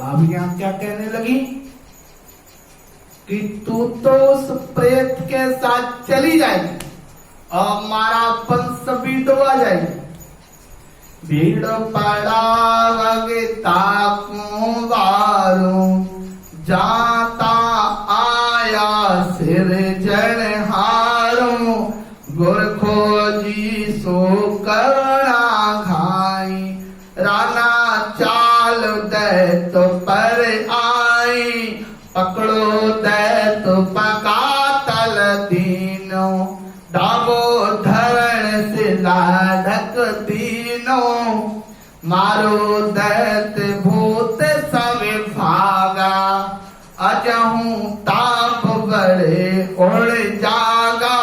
भाभियां क्या कहने लगी कि तू तो उस प्रेत के साथ चली जाएगी और हमारा वंश भी डुबा जाएगी। भीड़ पड़ा वगता कुंवारो जाता आया सिर जनहारो गुर खोजी सो करना घाई राना चाल दे तो पर आई पकड़ो दे तो पका तल दीनो डाबो धरण से लाढक दीनो मारो दैत भूत सब भागा अजहू ताप बड़े उड़ जागा।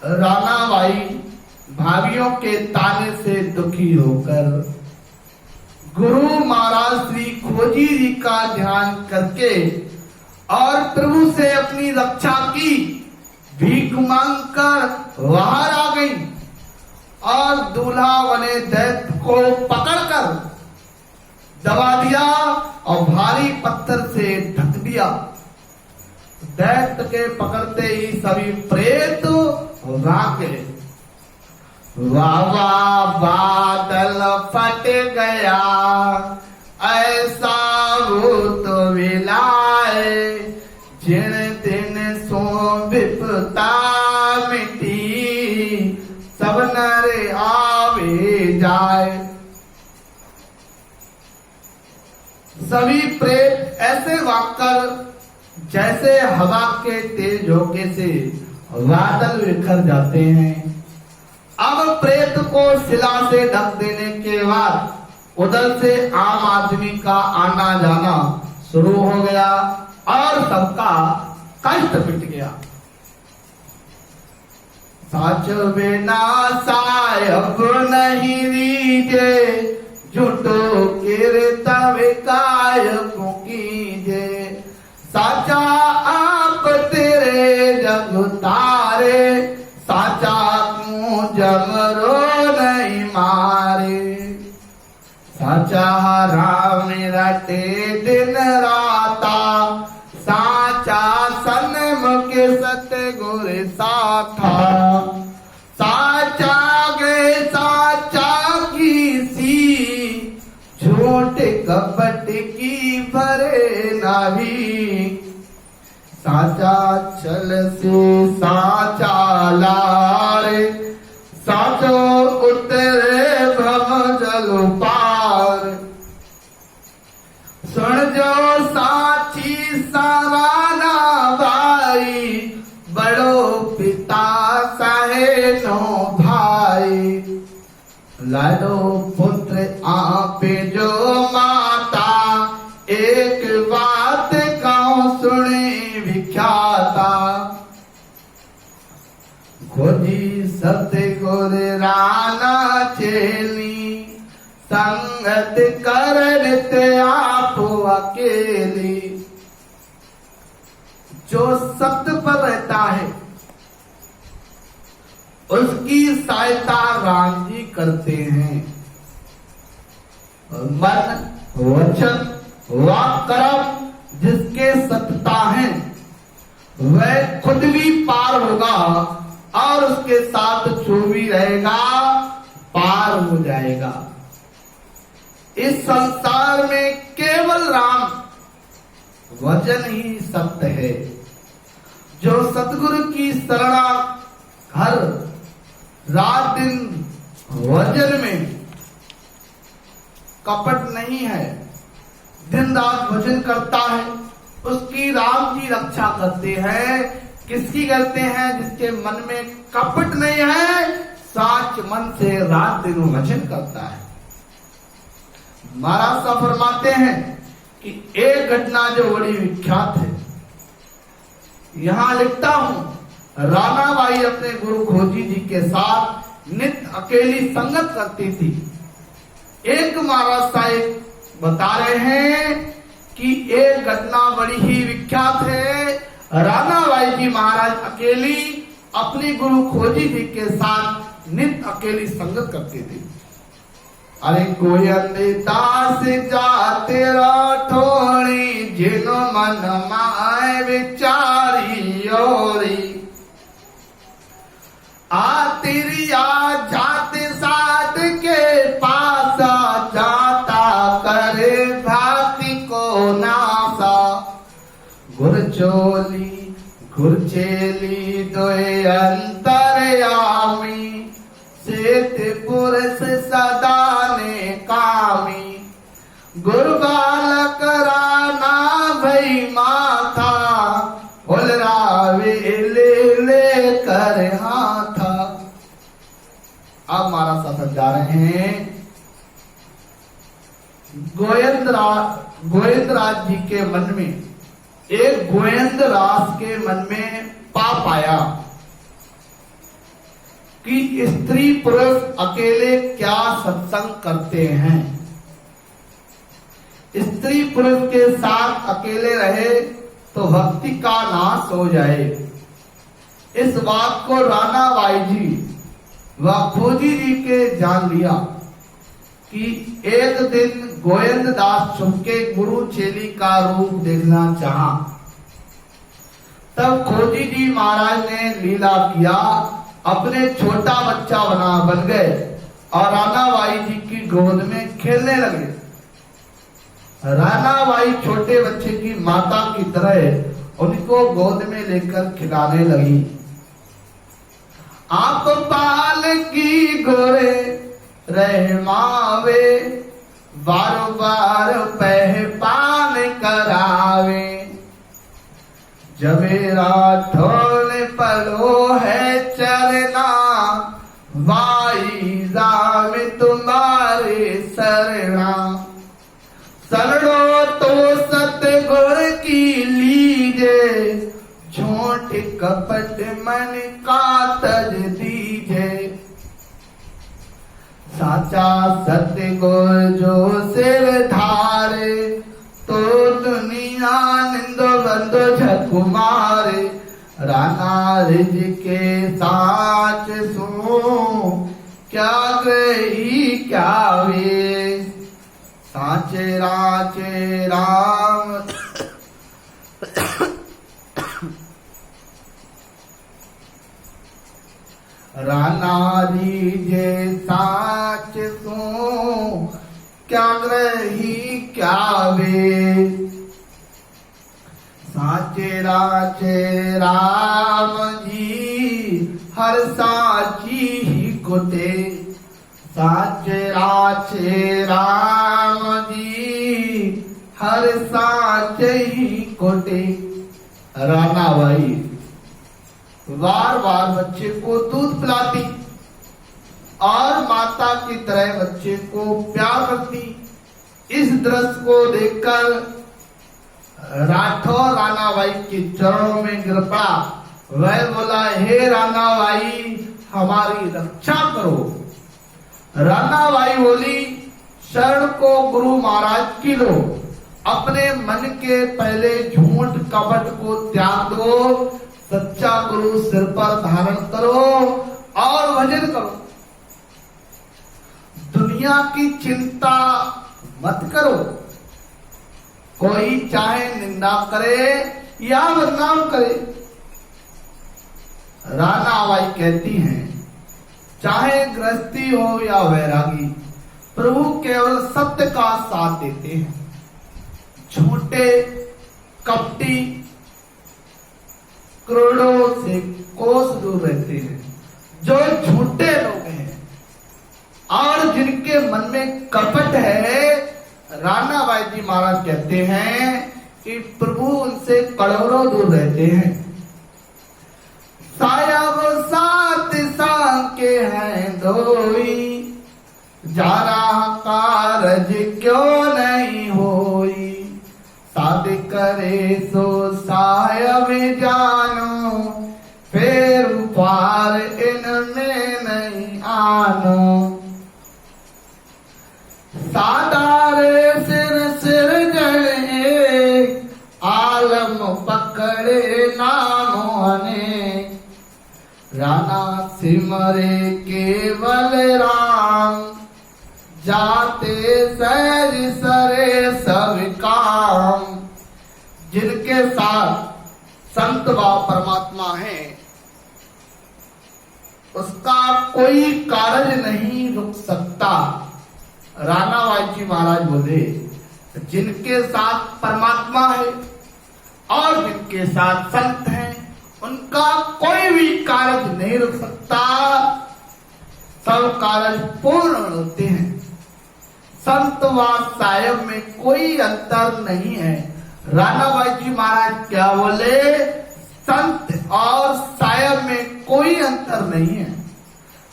रानाबाई भाभियों के ताने से दुखी होकर गुरु महाराज श्री खोजी जी का ध्यान करके और प्रभु से अपनी रक्षा की भीख मांगकर बाहर आ गई और दूल्हा बने दैत्य को पकड़कर दबा दिया और भारी पत्थर से ढक दिया। दैत्य के पकड़ते ही सभी प्रेत भागे। वावा बादल फट गया ऐसा भूत विलाए जिन दिन सो विपता मिटी सब नर आवे जाए। सभी प्रेत ऐसे वाकर जैसे हवा के तेज झोंके से बादल बिखर जाते हैं। अब प्रेत को शिला से ढक देने के बाद उधर से आम आदमी का आना जाना शुरू हो गया और सबका कष्ट मिट गया। साच बिना सायब नहीं रीजे झूठो कीर्तन काय कीजे साचा आप तेरे जग तारे साचा तू जमरो नहीं मारे साचा राम रटे दिन राता साचा सन्म के सतगुर साथा साचा गे साचा की सी झूठ कपट की भरे नाभी साचा चल से साचा लारे साचो उतरे भव जल पार सुन जो साची सराना भाई बड़ो पिता सहे नो भाई लाडो पुत्र आपे जो माता एक बात कहूं सुने विख्याता खोजी सतगुर राना चेली संगत करते आप अकेली। जो सत्य पर रहता है उसकी सहायता राम जी करते हैं। मन वचन वाक कर्म जिसके सत्यता है वह खुद भी पार होगा और उसके साथ जो भी रहेगा पार हो जाएगा। इस संसार में केवल राम वचन ही सत्य है। जो सतगुरु की शरणा हर रात दिन वचन में कपट नहीं है, दिन रात भजन करता है, उसकी राम जी रक्षा करते हैं। किसकी करते हैं? जिसके मन में कपट नहीं है, साच मन से रात दिन भजन करता है। महाराज साहब फरमाते हैं कि एक घटना जो बड़ी विख्यात है, यहां लिखता हूं, रानाबाई अपने गुरु खोजी जी के साथ नित्य अकेली संगत करती थी। एक महाराज साहब बता रहे हैं कि एक घटना बड़ी ही विख्यात है। रानाबाई जी महाराज अकेली अपनी गुरु खोजी जी के साथ नित्य अकेली संगत करती थी। अरे गोयंद दास जाते राठौड़ी जिनो मन माए विचारी ओरी आतिरिया जाते साध के पासा जाता करे भाती को नासा गुरचोली गुरचेली दोए अंतरयामी सेत पुरुष सदा ने कामी गुरु बालक राना भई माथा उलरावे ले कर हाथा। अब हमारा सफर जा रहे हैं गोविंदराज जी के मन में। एक गोविंदराज के मन में पाप आया कि स्त्री पुरुष अकेले क्या सत्संग करते हैं, स्त्री पुरुष के साथ अकेले रहे तो भक्ति का नाश हो जाए। इस बात को राणा बाई जी व खोजी जी के जान लिया कि एक दिन गोविंद दास छुपके गुरु चेली का रूप देखना चाहा। तब खोजी जी महाराज ने लीला किया, अपने छोटा बच्चा बन गए और रानाबाई जी की गोद में खेलने लगे। रानाबाई छोटे बच्चे की माता की तरह उनको गोद में लेकर खिलाने लगी। आप पाल की गोरे रहमावे बार बार पहपान करावे जबेरा ठोल पलो है चरना वाई जाम तुम्हारे सरना सरड़ो तो सतगुर की लीजे झूठ कपट मन का तज दीजे साचा सतगुर जो सिर धारे तो दुनिया निंदो बंदो झकुमारे राना रिज के साच सो क्या गई क्या वे साचे राचे राम राना रीजे साच सो क्या रही क्या वे साचे राचे राम जी हर साची ही कोटे साचे राचे राम जी हर साचे ही कोटे। रानाबाई बार बार बच्चे को दूध पिलाती और माता की तरह बच्चे को प्यार करती। इस दृश्य को देखकर राठौर रानाबाई के चरणों में गिर पड़ा। वह बोला, हे रानाबाई हमारी रक्षा करो। रानाबाई बोली, शरण को गुरु महाराज की लो, अपने मन के पहले झूठ कपट को त्याग दो, सच्चा गुरु सिर पर धारण करो और भजन करो। दुनिया की चिंता मत करो, कोई चाहे निंदा करे या बदनाम करे। रानाबाई कहती हैं, चाहे गृहस्थी हो या वैरागी, प्रभु केवल सत्य का साथ देते हैं। झूठे कपटी करोड़ों से कोस दूर रहते हैं। जो झूठे लोग हैं और जिनके मन में कपट है, रानाबाई जी महाराज कहते हैं कि प्रभु उनसे करोड़ों दूर रहते हैं। सायब सात सांके हैं दोई, जारा कारज क्यों नहीं होई, साध करे सो सायब जानो, फिर पार इनमें नहीं आनो। सादारे सिर सिर जड़े, आलम पकड़े नामो अनेक, राना सिमरे केवल राम, जाते सहज सरे सब काम। जिनके साथ संत व परमात्मा है, उसका कोई कार्य नहीं रुक सकता। रानाबाई जी महाराज बोले, जिनके साथ परमात्मा है और जिनके साथ संत हैं, उनका कोई भी कार्य नहीं रुक सकता। सब कार्य पूर्ण होते हैं। संत व साहेब में कोई अंतर नहीं है। रानाबाई जी महाराज क्या बोले, संत और साहेब में कोई अंतर नहीं है।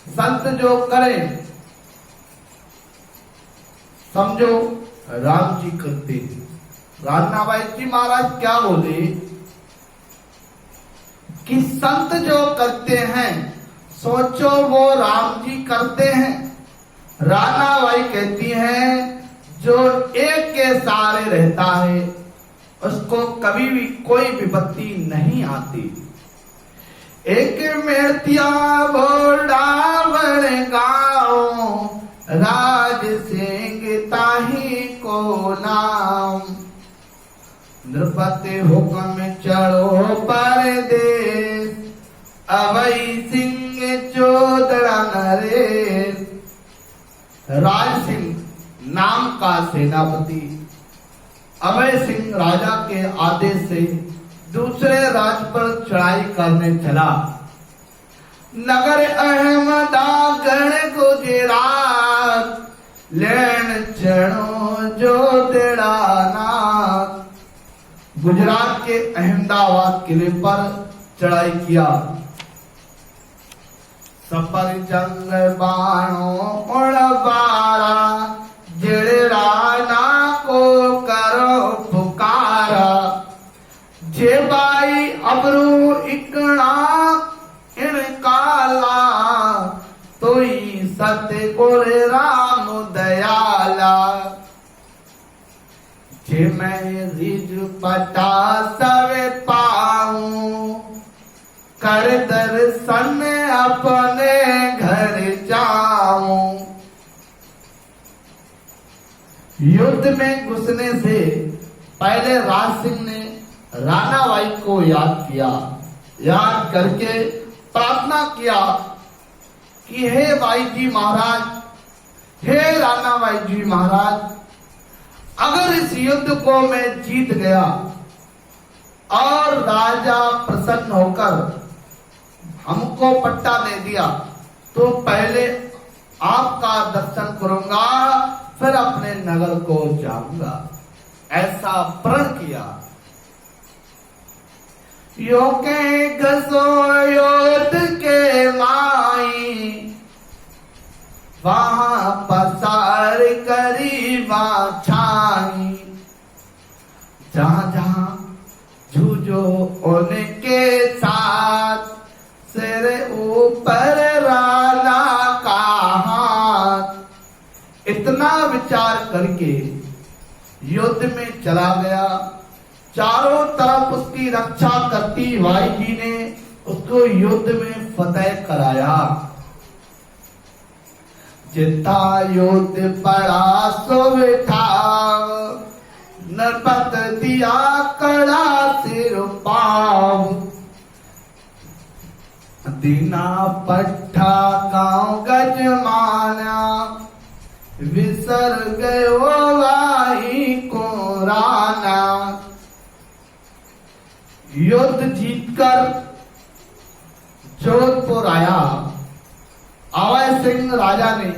संत जो करे समझो राम जी करते हैं। रानाबाई जी महाराज क्या बोले कि संत जो करते हैं, सोचो वो राम जी करते हैं। रानाबाई कहती हैं, जो एक के सहारे रहता है उसको कभी भी कोई विपत्ति नहीं आती। एक मेड़तिया बोडावण गाँव, राज सिंह ताही को नाम। नृपति हुक्म चढ़ो परदेस, अवै सिंह चोदड़ा नरेश। राज सिंह नाम का सेनापति अभय सिंह राजा के आदेश से दूसरे राज पर चढ़ाई करने चला। नगर अहमदागढ़ गुजरात, लेन चढ़ो जो तेरा नाथ। गुजरात के अहमदाबाद किले पर चढ़ाई किया। सफर जंग बाणो उड़बारा, जिड़े राना को करो पुकारा। जे बाई अबरू इकड़ा इनकाला, तोई सत्य गोरे राम दयाला। जे मैं रिज पटा सवे पाऊं, कर दर्शन अपने घर जाऊं। युद्ध में घुसने से पहले राज सिंह ने रानाबाई को याद किया। याद करके प्रार्थना किया कि हे बाई जी महाराज, हे रानाबाई जी महाराज, अगर इस युद्ध को मैं जीत गया और राजा प्रसन्न होकर हमको पट्टा दे दिया, तो पहले आपका दर्शन करूंगा, फिर अपने नगर को जाऊंगा। ऐसा प्रण किया। यो के घसो योद्ध के माई, वहां पसार करी छाई। जहां जहां जूझो उनके साथ, सिर ऊपर राना का हाथ। इतना विचार करके युद्ध में चला गया। चारों तरफ उसकी रक्षा करती बाई जी ने उसको युद्ध में फतेह कराया। जिता युद्ध पड़ा सो बिठाव, नरपत दिया कड़ा सिर पाव। दीना पट्टा गांव गजमाना, विसर गयो वाही को राना। युद्ध जीतकर जोधपुर आया। अभय सिंह राजा ने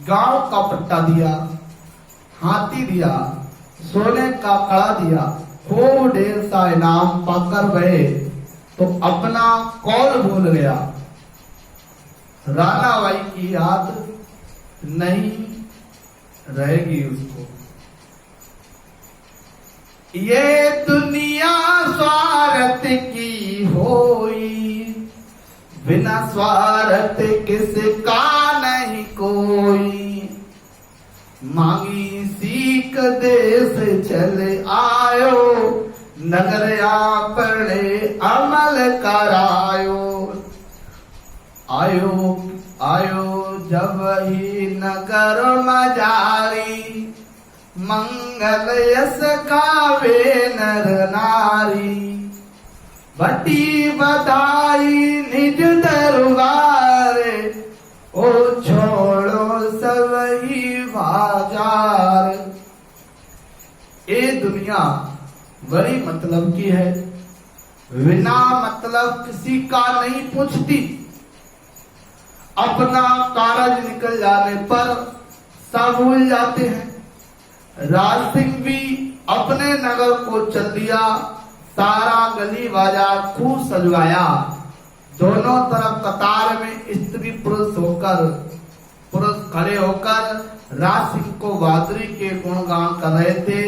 गांव का पट्टा दिया, हाथी दिया, सोने का कड़ा दिया, खूब ढेर सा इनाम पाकर गए तो अपना कौल भूल गया। रानाबाई की याद नहीं रहेगी उसको। ये दुनिया स्वार्थ की होई, बिना स्वार्थ किसका नहीं कोई। मांगी सीख देश चले आयो, नगर आपने अमल करायो। आयो आयो जब ही नगर मजारी, मंगल यस गावे नर नारी। बटी बधाई निज दरबार, ओ छोड़ो सब ही बाजार। ये दुनिया बड़ी मतलब की है, बिना मतलब किसी का नहीं पूछती। अपना कारज निकल जाने पर सब भूल जाते हैं। राज सिंह भी अपने नगर को चल दिया, सारा गली बाजार खूब सजवाया। दोनों तरफ कतार में स्त्री पुरुष खड़े होकर राज सिंह को बहादुरी के गुणगान कर रहे थे,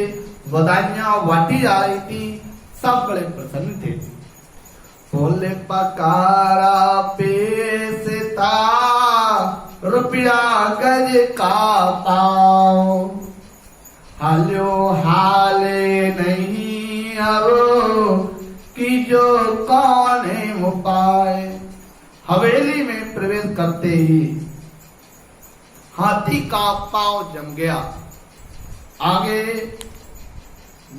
बधाइयां बांटी जा रही थी, सब बड़े प्रसन्न थे। बोले पकारा पेशता, रुपया गज का पाओ, हालो हाले नहीं अब कि जो कौन है उपाय। हवेली में प्रवेश करते ही हाथी का पांव जम गया, आगे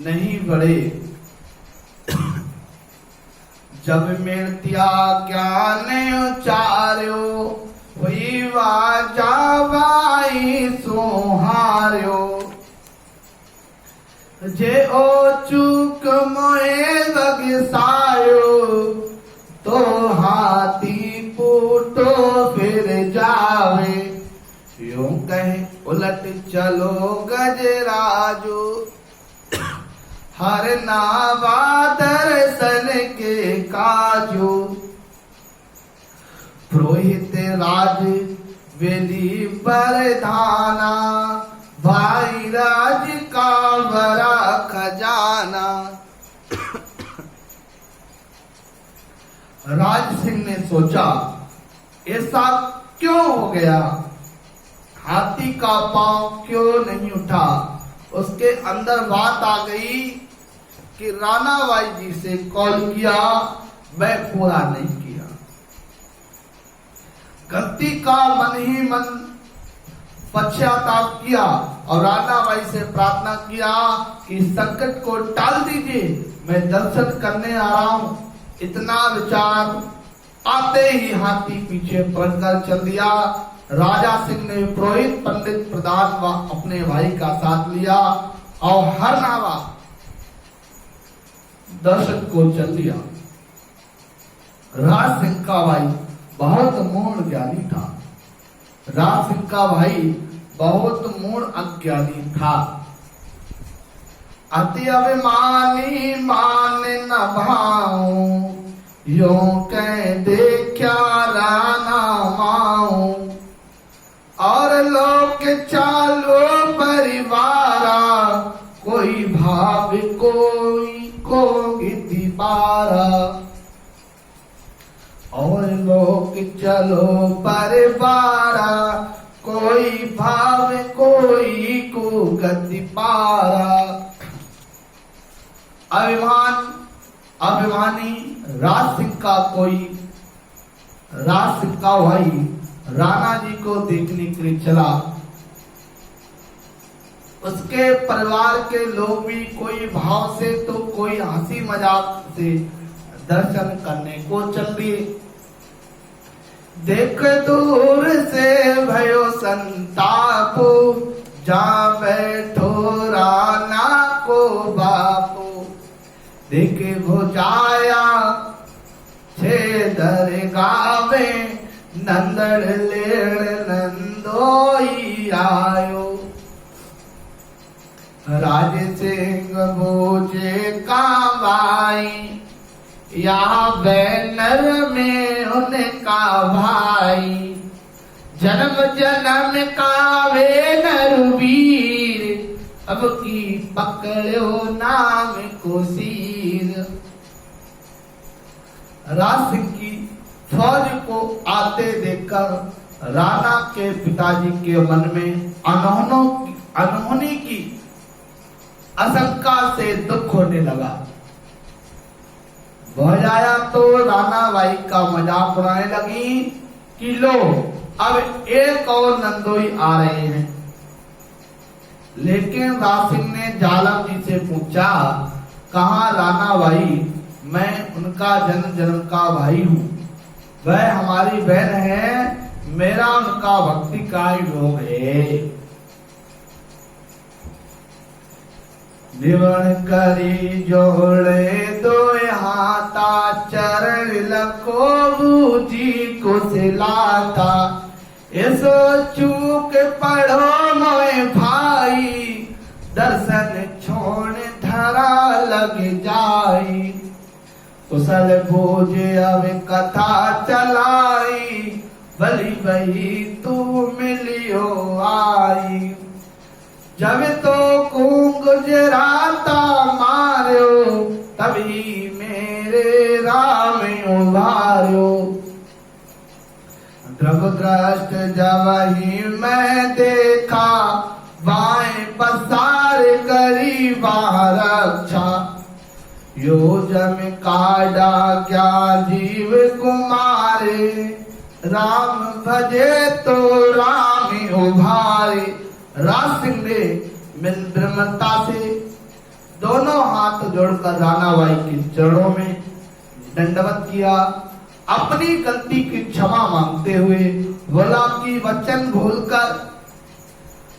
नहीं बढ़े। जब मिर्त्या ज्ञान उचार्यो, हुई वाजा बाई सुहार्यो। जे ओ चूक मोए बगसायो, तो हाथी पूटो फिर जावे। यूं कहे उलट चलो गजराजो, हर नावा दर्शन के काजो। पुरोहित राज वेदी प्रधाना, भाई राज का बड़ा खजाना। राज सिंह ने सोचा ऐसा क्यों हो गया, हाथी का पांव क्यों नहीं उठा। उसके अंदर बात आ गई कि राणा बाई जी से कॉल किया, मैं पूरा नहीं किया। गलती का मन ही मन पश्चाताप किया और राणा बाई से प्रार्थना किया कि संकट को टाल दीजिए, मैं दर्शन करने आ रहा हूं। इतना विचार आते ही हाथी पीछे पलटकर चल दिया। राजा सिंह ने पुरोहित पंडित प्रधान व अपने भाई का साथ लिया और हर नावा दर्शन को चल दिया। राज सिंह का भाई बहुत मूढ़ ज्ञानी था। राज सिंह का भाई बहुत मूढ़ अज्ञानी था। अति अभिमानी मान न भाऊं, यों कह देखा राणा माऊं। और लोक चालो परिवारा, कोई भाव कोई को दीवारा। और लोक चलो परिवारा, कोई भाव कोई को गति पारा। अभिमानी राज सिंह का भाई राणा जी को देखने के लिए चला। उसके परिवार के लोग भी कोई भाव से तो कोई हंसी मजाक से दर्शन करने को चल दिए। देख दूर से भयो संतापो, जा बैठो राणा को बापो। देखे भुजाया छेदर गावे, नंदड़ लेण नंदोई आयो। राज सिंह बोझे कावाई, या बैनर में उनका भाई। जन्म जन्म का वे नरवीर, अब की पकड़ो नाम को सिर। राज सिंह की फौज को आते देखकर राणा के पिताजी के मन में अनहोनी की आशंका से दुख होने लगा। भौजाया तो राणा बाई का मजाक उड़ाने लगी कि लो अब एक और नंदोई आ रहे हैं। लेकिन राज सिंह ने जालम जी से पूछा, कहा राणा भाई, मैं उनका जन्म जन्म का भाई हूँ, वह हमारी बहन है, मेरा उनका भक्ति का योग है। निवण करी जोड़े दो हाथा, चरण लखो जी को सिलाता, ऐसो चूक पढ़ो मोए भाई, दर्शन छोड़ धरा लग जाई, कुशल भोज अब कथा चलाई, भली भई तू मिलियो आई, जब तो गुजराता मार्यो, तभी मेरे राम उभार्यो, द्रवग्रस्त जब ही मैं देखा, बाएं पसार करी रक्षा, यो जम काडा क्या जीव कुमारे, राम भजे तो राम उभारे। राज सिंह ने विनम्रता से दोनों हाथ जोड़कर राणाबाई के चरणों में दंडवत किया, अपनी गलती की क्षमा मांगते हुए बोला कि वचन भूलकर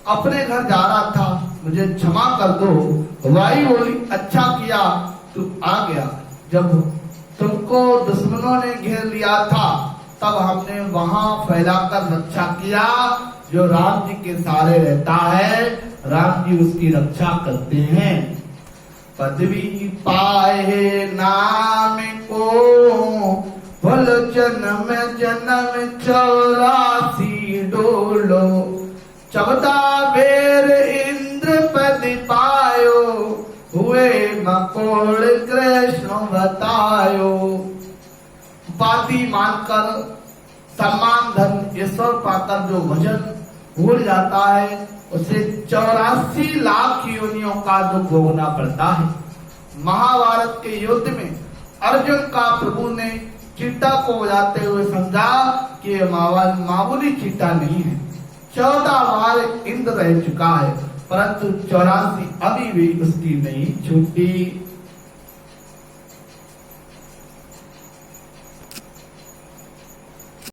अपने घर जा रहा था, मुझे क्षमा कर दो। वाई बोली, अच्छा किया तू आ गया, जब तुमको दुश्मनों ने घेर लिया था तब हमने वहां फैलाकर रक्षा किया। जो राम जी के सहारे रहता है, राम जी उसकी रक्षा करते हैं। पदवी पाए नाम को, भल जन्म जन्म 84 डोलो, 14 बेर इंद्र पद पायो, हुए मकोड़ कृष्ण बतायो। उपाधि मानकर, सम्मान धन ईश्वर पाकर जो भजन भूल जाता है, उसे 84 लाख योनियों का दुख भोगना पड़ता है। महाभारत के युद्ध में अर्जुन का प्रभु ने चीता को बजाते हुए समझा कि ये मामूली चीता नहीं है। 14 बार इंद्र रह चुका है, परंतु 84 अभी भी उसकी नहीं छूटी।